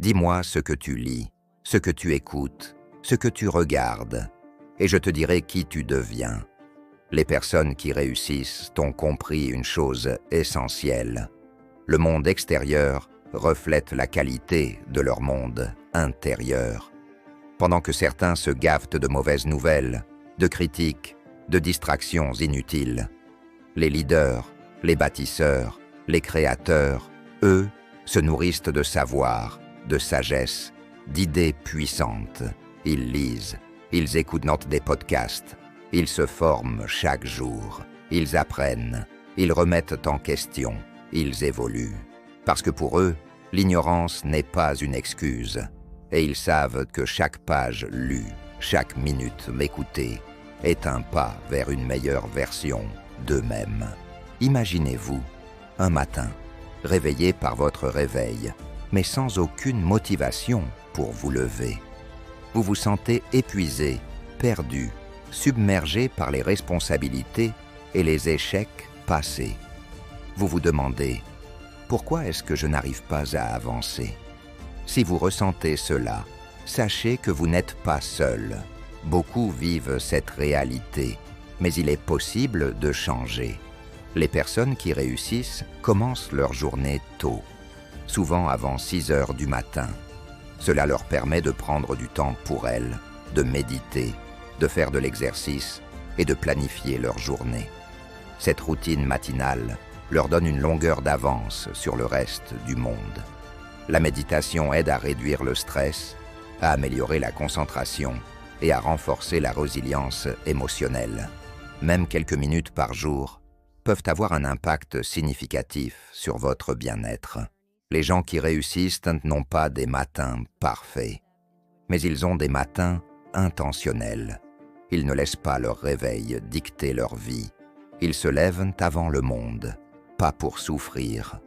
Dis-moi ce que tu lis, ce que tu écoutes, ce que tu regardes, et je te dirai qui tu deviens. Les personnes qui réussissent ont compris une chose essentielle. Le monde extérieur reflète la qualité de leur monde intérieur. Pendant que certains se gavent de mauvaises nouvelles, de critiques, de distractions inutiles, les leaders, les bâtisseurs, les créateurs, eux, se nourrissent de savoir, de sagesse, d'idées puissantes. Ils lisent, ils écoutent des podcasts, ils se forment chaque jour, ils apprennent, ils remettent en question, ils évoluent. Parce que pour eux, l'ignorance n'est pas une excuse, et ils savent que chaque page lue, chaque minute écoutée, est un pas vers une meilleure version d'eux-mêmes. Imaginez-vous, un matin, réveillé par votre réveil, mais sans aucune motivation pour vous lever. Vous vous sentez épuisé, perdu, submergé par les responsabilités et les échecs passés. Vous vous demandez, pourquoi est-ce que je n'arrive pas à avancer? Si vous ressentez cela, sachez que vous n'êtes pas seul. Beaucoup vivent cette réalité, mais il est possible de changer. Les personnes qui réussissent commencent leur journée tôt, souvent avant 6 heures du matin. Cela leur permet de prendre du temps pour elles, de méditer, de faire de l'exercice et de planifier leur journée. Cette routine matinale leur donne une longueur d'avance sur le reste du monde. La méditation aide à réduire le stress, à améliorer la concentration et à renforcer la résilience émotionnelle. Même quelques minutes par jour peuvent avoir un impact significatif sur votre bien-être. Les gens qui réussissent n'ont pas des matins parfaits, mais ils ont des matins intentionnels. Ils ne laissent pas leur réveil dicter leur vie. Ils se lèvent avant le monde, pas pour souffrir,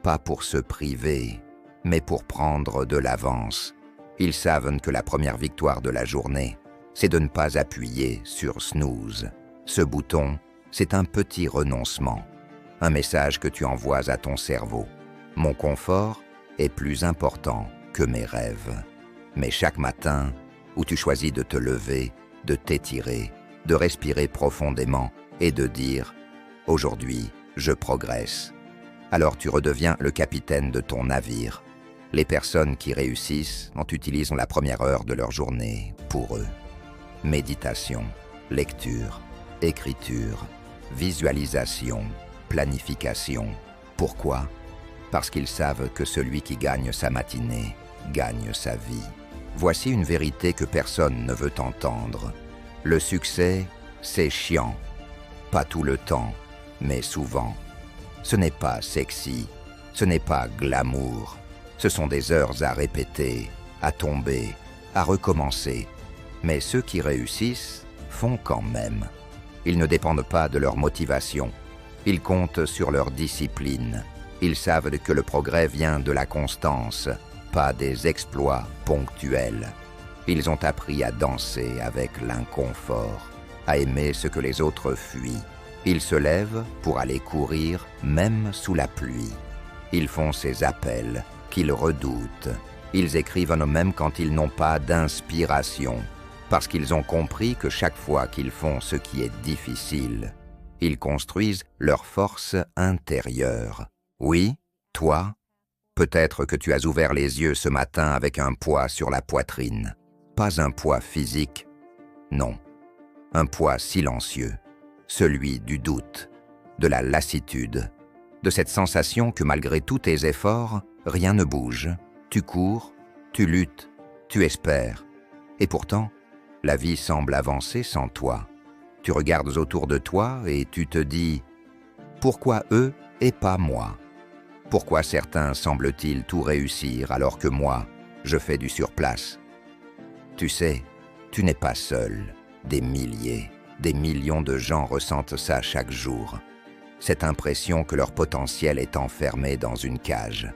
pas pour se priver, mais pour prendre de l'avance. Ils savent que la première victoire de la journée, c'est de ne pas appuyer sur snooze. Ce bouton, c'est un petit renoncement, un message que tu envoies à ton cerveau. Mon confort est plus important que mes rêves. Mais chaque matin, où tu choisis de te lever, de t'étirer, de respirer profondément et de dire « Aujourd'hui, je progresse », alors tu redeviens le capitaine de ton navire. Les personnes qui réussissent utilisent la première heure de leur journée pour eux. Méditation, lecture, écriture, visualisation, planification. Pourquoi ? Parce qu'ils savent que celui qui gagne sa matinée gagne sa vie. Voici une vérité que personne ne veut entendre. Le succès, c'est chiant. Pas tout le temps, mais souvent. Ce n'est pas sexy, ce n'est pas glamour. Ce sont des heures à répéter, à tomber, à recommencer. Mais ceux qui réussissent font quand même. Ils ne dépendent pas de leur motivation. Ils comptent sur leur discipline. Ils savent que le progrès vient de la constance, pas des exploits ponctuels. Ils ont appris à danser avec l'inconfort, à aimer ce que les autres fuient. Ils se lèvent pour aller courir même sous la pluie. Ils font ces appels qu'ils redoutent. Ils écrivent même quand ils n'ont pas d'inspiration, parce qu'ils ont compris que chaque fois qu'ils font ce qui est difficile, ils construisent leur force intérieure. Oui, toi, peut-être que tu as ouvert les yeux ce matin avec un poids sur la poitrine. Pas un poids physique, non, un poids silencieux, celui du doute, de la lassitude, de cette sensation que malgré tous tes efforts, rien ne bouge. Tu cours, tu luttes, tu espères, et pourtant, la vie semble avancer sans toi. Tu regardes autour de toi et tu te dis « Pourquoi eux et pas moi ? Pourquoi certains semblent-ils tout réussir alors que moi, je fais du surplace ?» Tu sais, tu n'es pas seul. Des milliers, des millions de gens ressentent ça chaque jour. Cette impression que leur potentiel est enfermé dans une cage,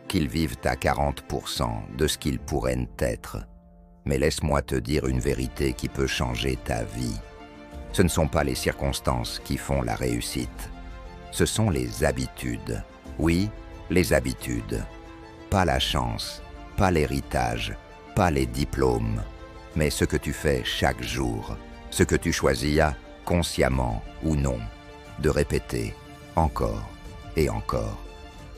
qu'ils vivent à 40% de ce qu'ils pourraient être. Mais laisse-moi te dire une vérité qui peut changer ta vie. Ce ne sont pas les circonstances qui font la réussite. Ce sont les habitudes. Oui, les habitudes. Pas la chance, pas l'héritage, pas les diplômes, mais ce que tu fais chaque jour, ce que tu choisis consciemment ou non, de répéter encore et encore.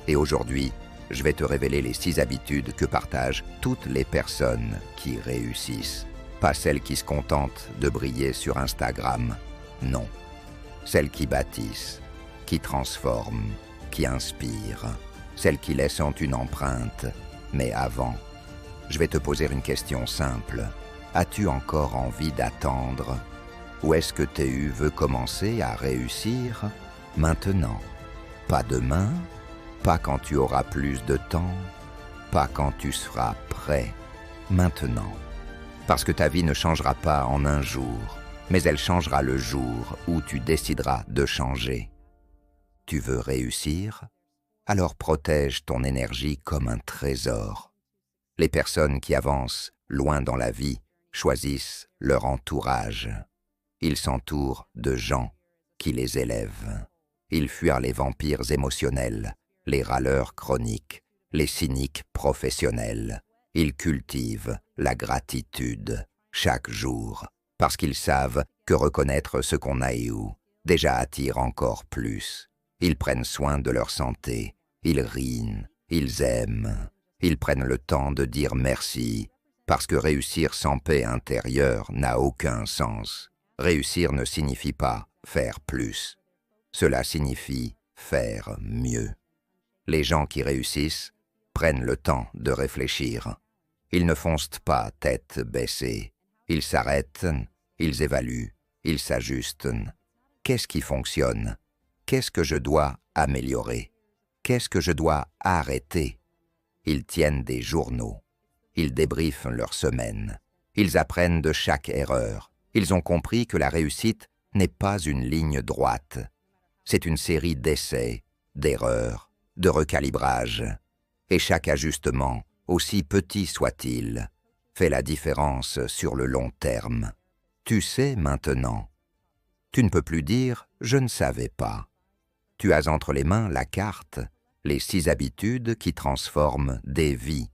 Et aujourd'hui, je vais te révéler les 6 habitudes que partagent toutes les personnes qui réussissent. Pas celles qui se contentent de briller sur Instagram, non. Celles qui bâtissent, qui transforment, qui inspirent. Celles qui laissent une empreinte. Mais avant, je vais te poser une question simple. As-tu encore envie d'attendre? Ou est-ce que TU veut commencer à réussir maintenant? Pas demain, pas quand tu auras plus de temps, pas quand tu seras prêt, maintenant. Parce que ta vie ne changera pas en un jour, mais elle changera le jour où tu décideras de changer. Tu veux réussir? Alors protège ton énergie comme un trésor. Les personnes qui avancent loin dans la vie choisissent leur entourage. Ils s'entourent de gens qui les élèvent. Ils fuirent les vampires émotionnels, les râleurs chroniques, les cyniques professionnels. Ils cultivent la gratitude chaque jour, parce qu'ils savent que reconnaître ce qu'on a et où déjà attire encore plus. Ils prennent soin de leur santé, ils rient, ils aiment, ils prennent le temps de dire merci, parce que réussir sans paix intérieure n'a aucun sens. Réussir ne signifie pas faire plus, cela signifie faire mieux. Les gens qui réussissent prennent le temps de réfléchir. Ils ne foncent pas tête baissée. Ils s'arrêtent, ils évaluent, ils s'ajustent. Qu'est-ce qui fonctionne? Qu'est-ce que je dois améliorer? Qu'est-ce que je dois arrêter? Ils tiennent des journaux. Ils débriefent leur semaine. Ils apprennent de chaque erreur. Ils ont compris que la réussite n'est pas une ligne droite. C'est une série d'essais, d'erreurs, de recalibrage. Et chaque ajustement, aussi petit soit-il, fait la différence sur le long terme. Tu sais maintenant. Tu ne peux plus dire « je ne savais pas ». Tu as entre les mains la carte, les 6 habitudes qui transforment des vies.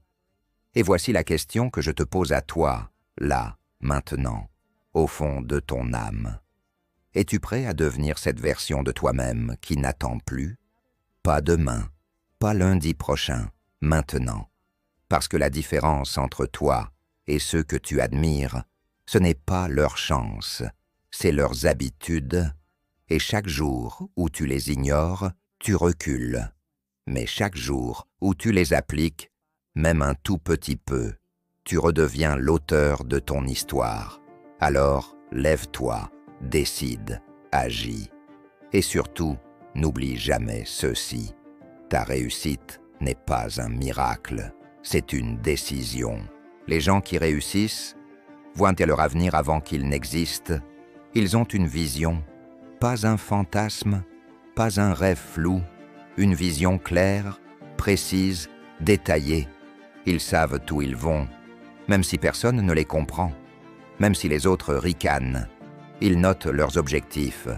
Et voici la question que je te pose à toi, là, maintenant, au fond de ton âme. Es-tu prêt à devenir cette version de toi-même qui n'attend plus? Pas demain, pas lundi prochain, maintenant. Parce que la différence entre toi et ceux que tu admires, ce n'est pas leur chance, c'est leurs habitudes. Et chaque jour où tu les ignores, tu recules. Mais chaque jour où tu les appliques, même un tout petit peu, tu redeviens l'auteur de ton histoire. Alors, lève-toi, décide, agis. Et surtout, n'oublie jamais ceci. Ta réussite n'est pas un miracle, c'est une décision. Les gens qui réussissent voient leur avenir avant qu'il n'existe. Ils ont une vision, pas un fantasme, pas un rêve flou, une vision claire, précise, détaillée. Ils savent où ils vont, même si personne ne les comprend, même si les autres ricanent. Ils notent leurs objectifs,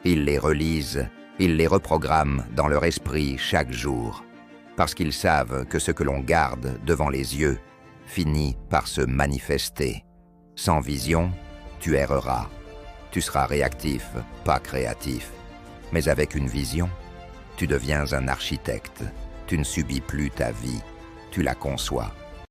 ils les relisent, ils les reprogramment dans leur esprit chaque jour, parce qu'ils savent que ce que l'on garde devant les yeux finit par se manifester. Sans vision, tu erreras. Tu seras réactif, pas créatif. Mais avec une vision, tu deviens un architecte. Tu ne subis plus ta vie, tu la conçois.